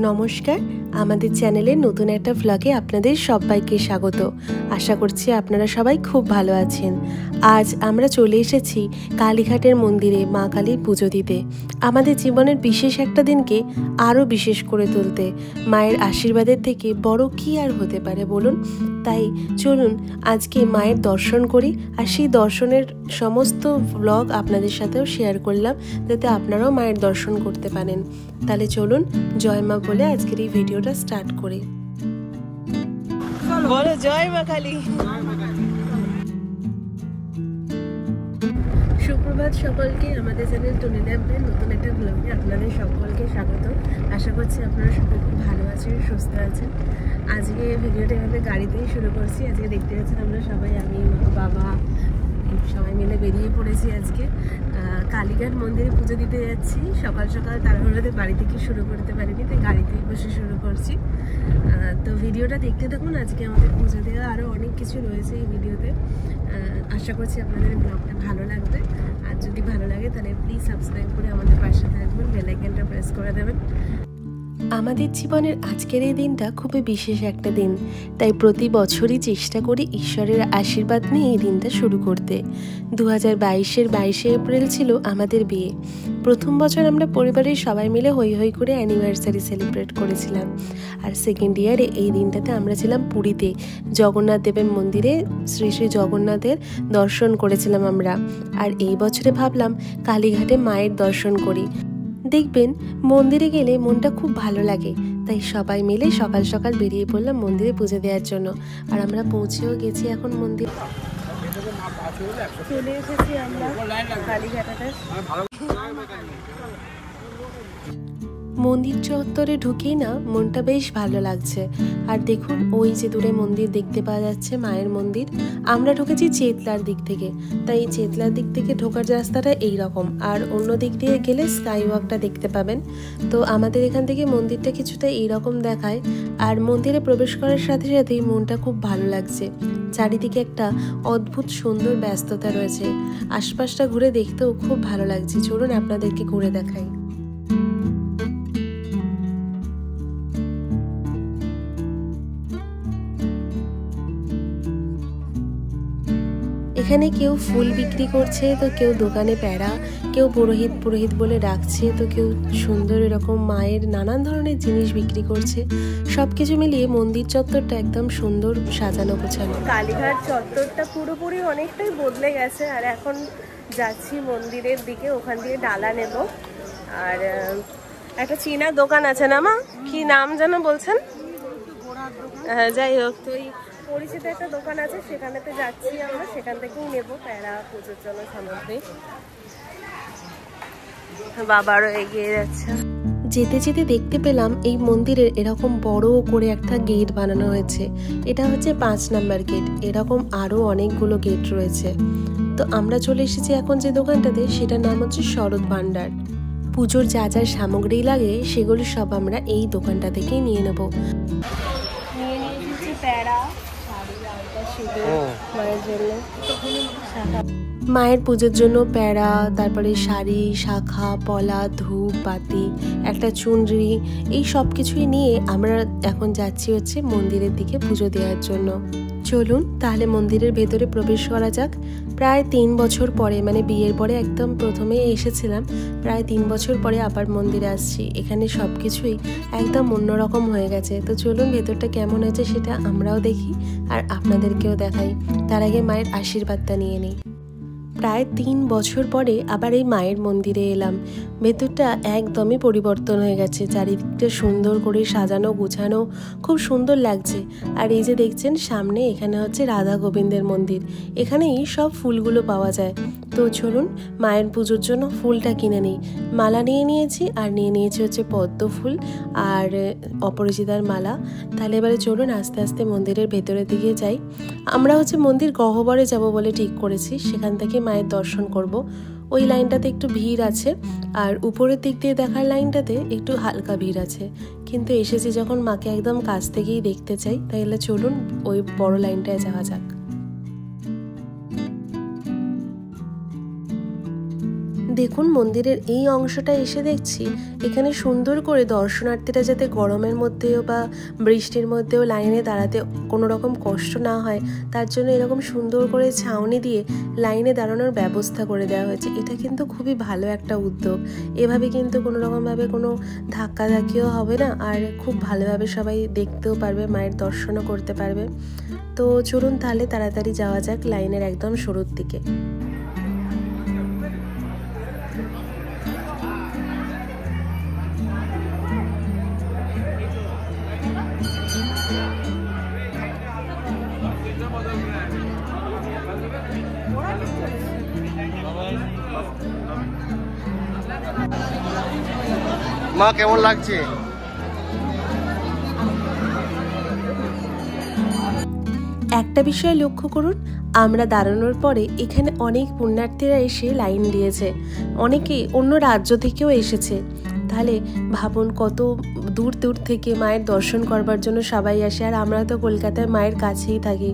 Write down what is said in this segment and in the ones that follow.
নমস্কার, আমাদের চ্যানেলে নতুন একটা ভ্লগে আপনাদের সবাইকে স্বাগত। আশা করছি আপনারা সবাই খুব ভালো আছেন। আজ আমরা চলে এসেছি কালীঘাটের মন্দিরে মা কালীর পুজো দিতে। আমাদের জীবনের বিশেষ একটা দিনকে আরও বিশেষ করে তুলতে মায়ের আশীর্বাদের থেকে বড় কী আর হতে পারে বলুন। তাই চলুন আজকে মায়ের দর্শন করি, আর সেই দর্শনের সমস্ত ভ্লগ আপনাদের সাথেও শেয়ার করলাম, যাতে আপনারাও মায়ের দর্শন করতে পারেন। তাহলে চলুন জয় মা বলে আজকের এই ভিডিওটা স্টার্ট করি। বলো জয় মা কালী। সুপ্রভাত সকলকে, আমাদের চ্যানেল টুনি ল্যাম্পের নতুন একটা ব্লগে আপনাদের সকলকে স্বাগত। আশা করছি আপনারা সবাই খুব ভালো আছেন, সুস্থ আছেন। আজকে ভিডিওটা এভাবে গাড়িতেই শুরু করছি। আজকে দেখতে পাচ্ছেন আমরা সবাই, আমি বাবা সবাই মিলে বেরিয়ে পড়েছি। আজকে কালীঘাট মন্দিরে পুজো দিতে যাচ্ছি। সকাল সকাল তাড়াহুড়োতে বাড়ি থেকে শুরু করতে পারিনি, তাই গাড়িতেই বসে শুরু করছি। তো ভিডিওটা দেখতে থাকুন। আজকে আমাদের পুজো দেওয়া আরও অনেক কিছু রয়েছে এই ভিডিওতে। আশা করছি আপনাদের ব্লগটা ভালো লাগবে। আর যদি ভালো লাগে তাহলে প্লিজ সাবস্ক্রাইব করে আমাদের পাশে থাকবেন, বেল আইকনটা প্রেস করে দেবেন। আমাদের জীবনের আজকের এই দিনটা খুবই বিশেষ একটা দিন, তাই প্রতি বছরই চেষ্টা করি ঈশ্বরের আশীর্বাদ নিয়ে এই দিনটা শুরু করতে। 2022-এর 22শে এপ্রিল ছিল আমাদের বিয়ে। প্রথম বছর আমরা পরিবারের সবাই মিলে হই হই করে অ্যানিভার্সারি সেলিব্রেট করেছিলাম। আর সেকেন্ড ইয়ারে এই দিনটাতে আমরা ছিলাম পুরীতে, জগন্নাথ দেবের মন্দিরে শ্রী শ্রী জগন্নাথের দর্শন করেছিলাম আমরা। আর এই বছরে ভাবলাম কালীঘাটে মায়ের দর্শন করি। দেখবেন মন্দিরে গেলে মনটা খুব ভালো লাগে, তাই সবাই মিলে সকাল সকাল বেরিয়ে পড়লাম মন্দিরে পুজো দেওয়ার জন্য। আর আমরা পৌঁছেও গেছি এখন মন্দির। চলে এসেছি আমরা কালীঘাটাতে। মন্দির চত্বরে ঢুকেই না মনটা বেশ ভালো লাগছে। আর দেখুন ওই যে দূরে মন্দির দেখতে পাওয়া যাচ্ছে, মায়ের মন্দির। আমরা ঢুকেছি চেতলার দিক থেকে, তাই চেতলার দিক থেকে ঢোকার রাস্তাটা এইরকম, আর অন্য দিক দিয়ে গেলে স্কাই ওয়াকটা দেখতে পাবেন। তো আমাদের এখান থেকে মন্দিরটা কিছুটা এইরকম দেখায়। আর মন্দিরে প্রবেশ করার সাথে সাথেই মনটা খুব ভালো লাগছে। চারিদিকে একটা অদ্ভুত সুন্দর ব্যস্ততা রয়েছে, আশপাশটা ঘুরে দেখতেও খুব ভালো লাগছে। চলুন আপনাদেরকে ঘুরে দেখাই। এখানে কেউ ফুল বিক্রি করছে, তো কেউ দোকানে প্যাড়া, কেউ পুরোহিত পুরোহিত বলে ডাকছে, তো কেউ সুন্দর এরকম মায়ের নানান ধরনের জিনিস বিক্রি করছে। সব কিছু মিলিয়ে মন্দির চত্বরটা একদম সুন্দর সাজানো গোছানো। কালীঘাট চত্বরটা পুরোপুরি অনেকটাই বদলে গেছে। আর এখন যাচ্ছি মন্দিরের দিকে, ওখান দিয়ে ডালা নেব। আর একটা চীনা দোকান আছে না মা, কি নাম যেন বলছেন? হ্যাঁ, যাই হোক, তো পরিচিত একটা দোকান আছে, সেখানেতে যাচ্ছি আমরা। সেখান থেকেই নেবো প্যারা পুজোর জন্য সামগ্রী। বাবারও এগিয়ে যাচ্ছে। যেতে যেতে দেখতে পেলাম এই মন্দিরের এরকম বড় করে একটা গেট বানানো হয়েছে। এটা হচ্ছে 5 নাম্বার গেট। এরকম আরও অনেকগুলো গেট রয়েছে। তো আমরা চলে এসেছি এখন যে দোকানটাতে, সেটার নাম হচ্ছে শরৎ ভান্ডার। পুজোর যা যা সামগ্রী লাগে সেগুলো সব আমরা এই দোকানটা থেকেই নিয়ে নেব। নিয়ে নিয়েছি প্যারা, মায়ের পুজোর জন্য প্যারা, তারপরে শাড়ি, শাখা, পলা, ধূপ, বাতি, একটা চুনরি, এই সব কিছুই নিয়ে আমরা এখন যাচ্ছি হচ্ছে মন্দিরের দিকে পুজো দেওয়ার জন্য। চলুন তাহলে মন্দিরের ভেতরে প্রবেশ করা যাক। প্রায় 3 বছর পরে, মানে বিয়ের পরে একদম প্রথমে এসেছিলাম, প্রায় 3 বছর পরে আবার মন্দিরে আসছি। এখানে সব কিছুই একদম অন্যরকম হয়ে গেছে। তো চলুন ভেতরটা কেমন হয়েছে সেটা আমরাও দেখি আর আপনাদেরকেও দেখাই। তার আগে মায়ের আশীর্বাদটা নিয়ে নিই। প্রায় 3 বছর পরে আবার এই মায়ের মন্দিরে এলাম। ভেতরটা একদমই পরিবর্তন হয়ে গেছে। চারিদিকটা সুন্দর করে সাজানো গোছানো, খুব সুন্দর লাগছে। আর এই যে দেখছেন সামনে, এখানে হচ্ছে রাধা গোবিন্দের মন্দির। এখানেই সব ফুলগুলো পাওয়া যায়। তো চলুন মায়ের পুজোর জন্য ফুলটা কিনে নিই। মালা নিয়ে নিয়েছি, আর নিয়ে নিয়েছি হচ্ছে পদ্ম ফুল আর অপরাজিতার মালা। তাহলে এবারে চলুন আস্তে আস্তে মন্দিরের ভেতরের দিকে যাই। আমরা হচ্ছে মন্দির গহ্বরে যাব বলে ঠিক করেছি, সেখান থেকে মায়ের দর্শন করব। ওই লাইনটাতে একটু ভিড় আছে, আর উপরের দিক দিয়ে দেখার লাইনটাতে একটু হালকা ভিড় আছে। কিন্তু এসেছি যখন মাকে একদম কাছ থেকেই দেখতে চাই, তাহলে চলুন ওই বড় লাইনটায় যাওয়া যাক। দেখুন মন্দিরের এই অংশটা এসে দেখছি এখানে সুন্দর করে দর্শনার্থীরা যাতে গরমের মধ্যেও বা বৃষ্টির মধ্যেও লাইনে দাঁড়াতে কোনো রকম কষ্ট না হয় তার জন্য এরকম সুন্দর করে ছাউনি দিয়ে লাইনে দাঁড়ানোর ব্যবস্থা করে দেওয়া হয়েছে। এটা কিন্তু খুবই ভালো একটা উদ্যোগ। এভাবে কিন্তু কোনো রকমভাবে কোনো ধাক্কাধাক্কিও হবে না, আর খুব ভালোভাবে সবাই দেখতেও পারবে, মায়ের দর্শনও করতে পারবে। তো চলুন তাহলে তাড়াতাড়ি যাওয়া যাক লাইনের একদম শুরুর দিকে। মা কেমন লাগছে? একটা বিষয় লক্ষ্য করুন, আমরা দাঁড়ানোর পরে এখানে অনেক পুণ্যার্থীরা এসে লাইন দিয়েছে, অনেকেই অন্য রাজ্য থেকেও এসেছে। তাহলে ভাবুন কত দূর দূর থেকে মায়ের দর্শন করবার জন্য সবাই আসে, আর আমরা তো কলকাতায় মায়ের কাছেই থাকি।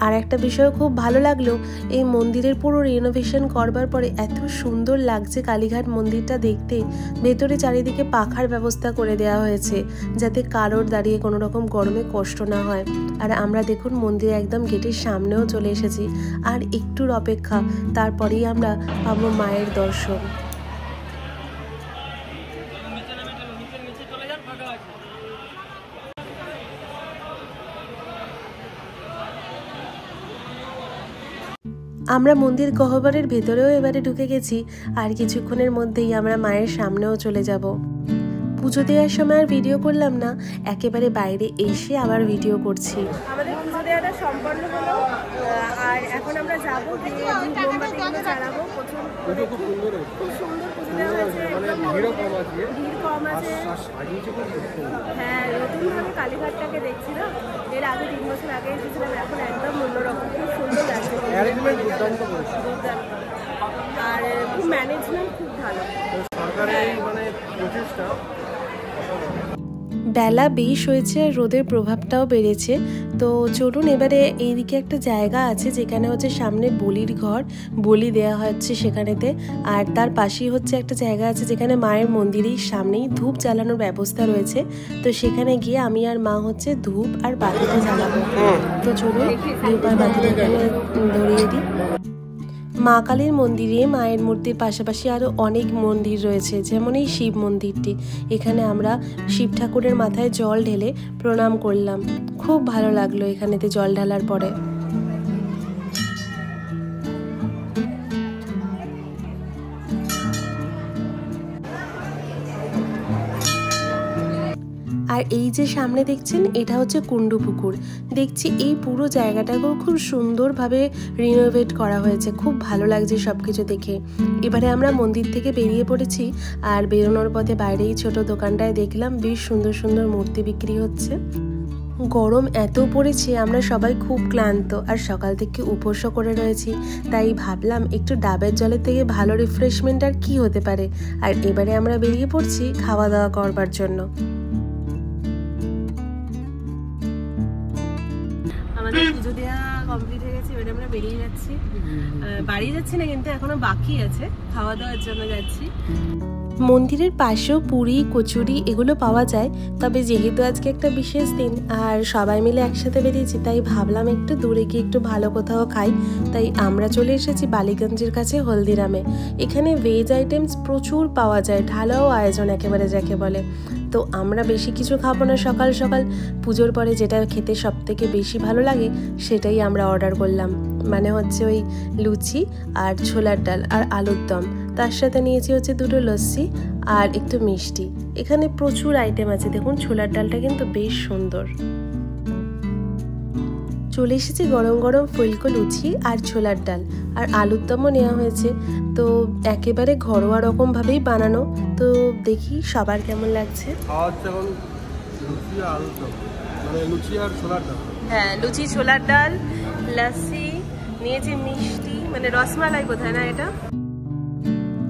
আর একটা বিষয় খুব ভালো লাগলো, এই মন্দিরের পুরো রিনোভেশন করবার পরে এত সুন্দর লাগছে কালীঘাট মন্দিরটা দেখতে। ভেতরে চারিদিকে পাখার ব্যবস্থা করে দেওয়া হয়েছে যাতে কারোর দাঁড়িয়ে কোনো রকম গরমে কষ্ট না হয়। আর আমরা দেখুন মন্দিরে একদম গেটের সামনেও চলে এসেছি, আর একটুর অপেক্ষা, তারপরেই আমরা পাবো মায়ের দর্শন। আমরা মন্দির গহ্বরের ভেতরেও এবারে ঢুকে গেছি, আর কিছুক্ষণের মধ্যেই আমরা মায়ের সামনেও চলে যাব। পুজো দেওয়ার সময় আর ভিডিও করলাম না, একেবারে বাইরে এসে আবার ভিডিও করছি। আমাদের পুজো দেওয়াটা সম্পন্ন হলো, আর এখন আমরা যাবো গিয়ে মোমবাতিগুলো জ্বালাবো। খুব সুন্দর পুজো দেওয়া হয়েছে, ভিড় কম আছে। হ্যাঁ, নতুনভাবে কালীঘাটটাকে দেখছি না, এর আগে 3 বছর আগে এসেছিলাম, এখন একদম অন্যরকম, খুব সুন্দর লাগছে। আর খুব ম্যানেজমেন্ট খুব ভালো। সরকারের মানে প্রচেষ্টা। বেলা বেশ হয়েছে আর রোদের প্রভাবটাও বেড়েছে। তো চলুন এবারে এইদিকে একটা জায়গা আছে যেখানে হচ্ছে সামনে বলির ঘর, বলি দেওয়া হচ্ছে সেখানেতে। আর তার পাশেই হচ্ছে একটা জায়গা আছে যেখানে মায়ের মন্দিরের সামনেই ধূপ জ্বালানোর ব্যবস্থা রয়েছে। তো সেখানে গিয়ে আমি আর মা হচ্ছে ধূপ আর বাতিটা জ্বালাবো। তো চলুন ধূপ আর বাতিটা এখানে ধরিয়ে দিই। মা কালীর মন্দিরে মায়ের মূর্তির পাশাপাশি আরও অনেক মন্দির রয়েছে, যেমন এই শিব মন্দিরটি। এখানে আমরা শিব ঠাকুরের মাথায় জল ঢেলে প্রণাম করলাম, খুব ভালো লাগলো এখানেতে জল ঢালার পরে। আর এই যে সামনে দেখছেন এটা হচ্ছে কুণ্ডু পুকুর। দেখছি এই পুরো জায়গাটাকেও খুব সুন্দরভাবে রিনোভেট করা হয়েছে, খুব ভালো লাগছে সব কিছু দেখে। এবারে আমরা মন্দির থেকে বেরিয়ে পড়েছি, আর বেরোনোর পথে বাইরেই ছোট দোকানটায় দেখলাম বেশ সুন্দর সুন্দর মূর্তি বিক্রি হচ্ছে। গরম এত পড়েছে, আমরা সবাই খুব ক্লান্ত, আর সকাল থেকে উপোসও করে রয়েছি, তাই ভাবলাম একটু ডাবের জলের থেকে ভালো রিফ্রেশমেন্ট আর কি হতে পারে। আর এবারে আমরা বেরিয়ে পড়ছি খাওয়া দাওয়া করবার জন্য। আমাদের পুজো দেওয়া কমপ্লিট হয়ে গেছে, এবারে আমরা বেরিয়ে যাচ্ছি। বাড়ি যাচ্ছি না কিন্তু এখনো বাকি আছে, খাওয়া দাওয়ার জন্য যাচ্ছি। মন্দিরের পাশেও পুরি কচুরি এগুলো পাওয়া যায়, তবে যেহেতু আজকে একটা বিশেষ দিন আর সবাই মিলে একসাথে বেরিয়েছি, তাই ভাবলাম একটু দূরে গিয়ে একটু ভালো কোথাও খাই। তাই আমরা চলে এসেছি বালিগঞ্জের কাছে হলদিরামে। এখানে ভেজ আইটেমস প্রচুর পাওয়া যায়, ঢালাও আয়োজন একেবারে যাকে বলে। তো আমরা বেশি কিছু খাবো না, সকাল সকাল পুজোর পরে যেটা খেতে সব থেকে বেশি ভালো লাগে সেটাই আমরা অর্ডার করলাম। মানে হচ্ছে ওই লুচি আর ছোলার ডাল আর আলুর দম, তার সাথে নিয়েছি হচ্ছে 2টো লস্যি আর একটু মিষ্টি। এখানে প্রচুর আইটেম আছে, দেখুন ছোলার ডালটা কিন্তু বেশ সুন্দর। চলে এসেছি গরম গরম ফুলকো লুচি আর ছোলার ডাল, আর আলুর দমও নেওয়া হয়েছে। তো একেবারে ঘরোয়া রকমভাবেই বানানো। তো দেখি সবার কেমন লাগছে। হ্যাঁ, লুচি ছোলার ডাল, লস্যি নিয়েছি, মিষ্টি মানে রসমালাই বোধহয় না এটা।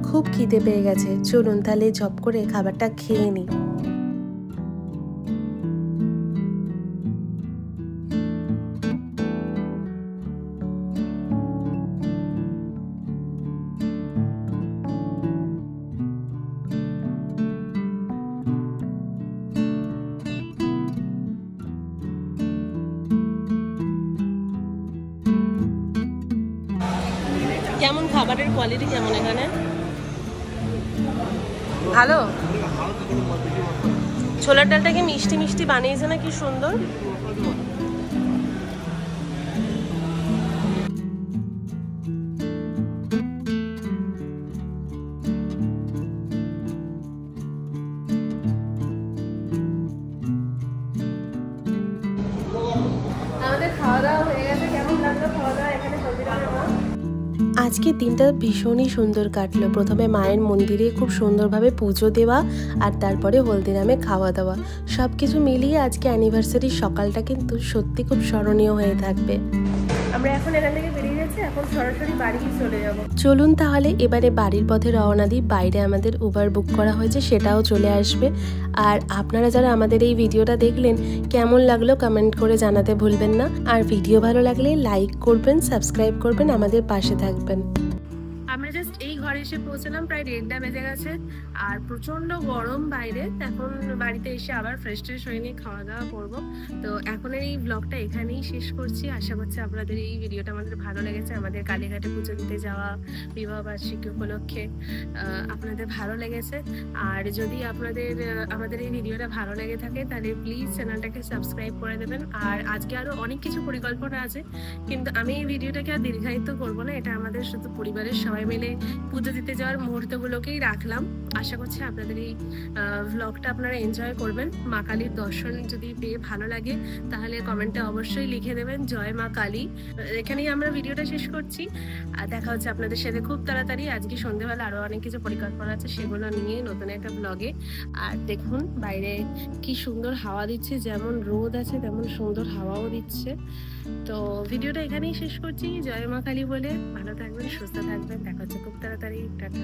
খুব খিদে পেয়ে গেছে, চলুন তাহলে ঝপ করে খাবারটা খেয়ে নিই। কেমন খাবারের কোয়ালিটি কেমন এখানে? ভালো। ছোলার ডালটাকে মিষ্টি মিষ্টি বানিয়েছে না, কি সুন্দর। আমাদের খাওয়া দাওয়া হয়ে গেছে। কেমন লাগলো খাওয়া দাওয়া এখানে হলদিরামের মা? আজকের দিনটা ভীষণই সুন্দর কাটলো। প্রথমে মায়ের মন্দিরে খুব সুন্দরভাবে পুজো দেওয়া, আর তারপরে হলদিরামে খাওয়া দাওয়া, সব কিছু মিলিয়ে আজকে অ্যানিভার্সারির সকালটা কিন্তু সত্যি খুব স্মরণীয় হয়ে থাকবে। আমরা এখন এখান থেকে বেরিয়ে যাচ্ছি, এখন সরাসরি বাড়ি চলে যাব। চলুন তাহলে এবারে বাড়ির পথে রওনা দিই। বাইরে আমাদের উবার বুক করা হয়েছে, সেটাও চলে আসবে। আর আপনারা যারা আমাদের এই ভিডিওটা দেখলেন, কেমন লাগলো কমেন্ট করে জানাতে ভুলবেন না। আর ভিডিও ভালো লাগলে লাইক করবেন, সাবস্ক্রাইব করবেন, আমাদের পাশে থাকবেন। আমরা জাস্ট এই ঘরে এসে পৌঁছলাম, প্রায় 1:30 বেজে গেছে আর প্রচন্ড গরম বাইরে। এখন বাড়িতে এসে আবার ফ্রেশ ট্রেশ হয়ে নিয়ে খাওয়া দাওয়া করবো। তো এখনের এই ব্লগটা এখানেই শেষ করছি। আশা করছি আপনাদের এই ভিডিওটা আমাদের ভালো লেগেছে। আমাদের কালীঘাটে পুজো দিতে যাওয়া বিবাহ বার্ষিকী উপলক্ষে আপনাদের ভালো লেগেছে। আর যদি আপনাদের আমাদের এই ভিডিওটা ভালো লেগে থাকে তাহলে প্লিজ চ্যানেলটাকে সাবস্ক্রাইব করে দেবেন। আর আজকে আরও অনেক কিছু পরিকল্পনা আছে, কিন্তু আমি এই ভিডিওটাকে আর দীর্ঘায়িত করবো না। এটা আমাদের শুধু পরিবারের সবাই মিলে পুজো দিতে যাওয়ার মুহূর্তগুলোকেই রাখলাম। আশা করছি আপনাদের এই ভ্লগটা আপনারা এনজয় করবেন। মা কালীর দর্শন যদি পেয়ে ভালো লাগে তাহলে কমেন্টে অবশ্যই লিখে দেবেন জয় মা কালী। এখানেই আমরা ভিডিওটা শেষ করছি, আর দেখা হচ্ছে আপনাদের সাথে খুব তাড়াতাড়ি। আজকে সন্ধ্যেবেলা আরও অনেক কিছু পরিকল্পনা আছে, সেগুলো নিয়ে নতুন একটা ব্লগে। আর দেখুন বাইরে কি সুন্দর হাওয়া দিচ্ছে, যেমন রোদ আছে তেমন সুন্দর হাওয়াও দিচ্ছে। তো ভিডিওটা এখানেই শেষ করছি। জয় মা কালী বলে ভালো থাকবেন, সুস্থ থাকবেন। দেখা হচ্ছে খুব তাড়াতাড়ি। টাটা।